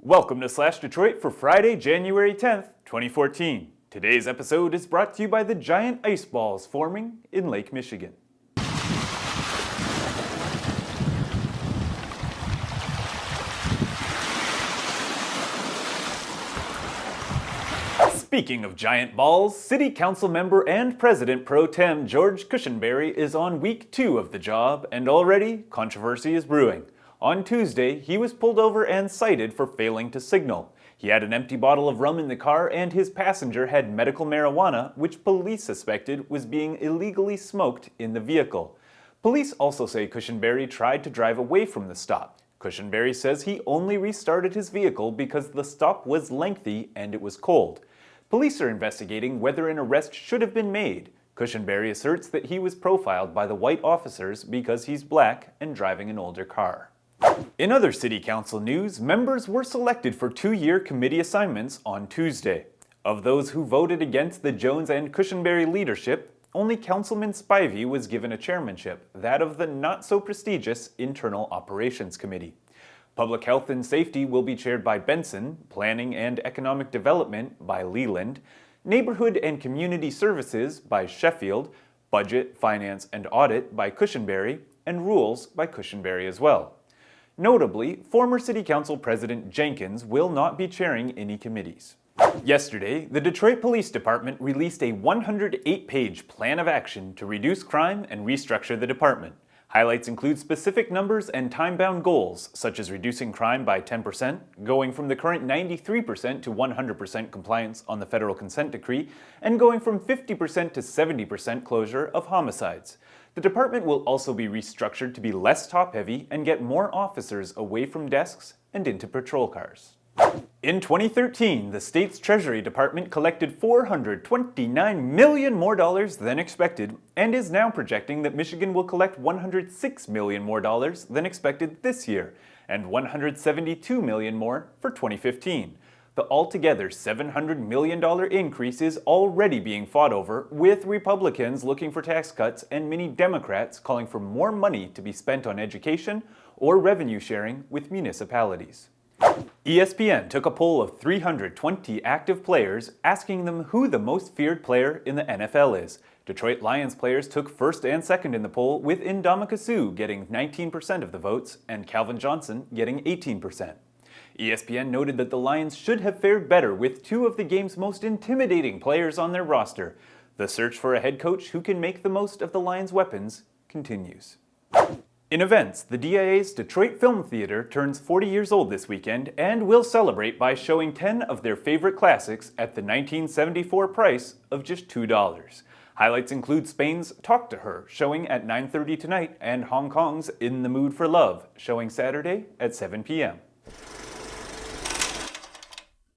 Welcome to Slash Detroit for Friday, January 10th, 2014. Today's episode is brought to you by the giant ice balls forming in Lake Michigan. Speaking of giant balls, City Council member and President Pro Tem George Cushenberry is on week 2 of the job, and already controversy is brewing. On Tuesday, he was pulled over and cited for failing to signal. He had an empty bottle of rum in the car, and his passenger had medical marijuana, which police suspected was being illegally smoked in the vehicle. Police also say Cushenberry tried to drive away from the stop. Cushenberry says he only restarted his vehicle because the stop was lengthy and it was cold. Police are investigating whether an arrest should have been made. Cushenberry asserts that he was profiled by the white officers because he's black and driving an older car. In other City Council news, members were selected for 2-year committee assignments on Tuesday. Of those who voted against the Jones and Cushenberry leadership, only Councilman Spivey was given a chairmanship, that of the not-so-prestigious Internal Operations Committee. Public Health and Safety will be chaired by Benson, Planning and Economic Development by Leland, Neighborhood and Community Services by Sheffield, Budget, Finance, and Audit by Cushenberry, and Rules by Cushenberry as well. Notably, former City Council President Jenkins will not be chairing any committees. Yesterday, the Detroit Police Department released a 108-page plan of action to reduce crime and restructure the department. Highlights include specific numbers and time-bound goals, such as reducing crime by 10%, going from the current 93% to 100% compliance on the federal consent decree, and going from 50% to 70% closure of homicides. The department will also be restructured to be less top-heavy and get more officers away from desks and into patrol cars. In 2013, the state's Treasury Department collected $429 million more than expected and is now projecting that Michigan will collect $106 million more than expected this year and $172 million more for 2015. The altogether $700 million increase is already being fought over, with Republicans looking for tax cuts and many Democrats calling for more money to be spent on education or revenue sharing with municipalities. ESPN took a poll of 320 active players, asking them who the most feared player in the NFL is. Detroit Lions players took first and second in the poll, with Ndamukong Suh getting 19% of the votes and Calvin Johnson getting 18%. ESPN noted that the Lions should have fared better with 2 of the game's most intimidating players on their roster. The search for a head coach who can make the most of the Lions' weapons continues. In events, the DIA's Detroit Film Theater turns 40 years old this weekend and will celebrate by showing 10 of their favorite classics at the 1974 price of just $2. Highlights include Spain's Talk to Her, showing at 9:30 tonight, and Hong Kong's In the Mood for Love, showing Saturday at 7 p.m.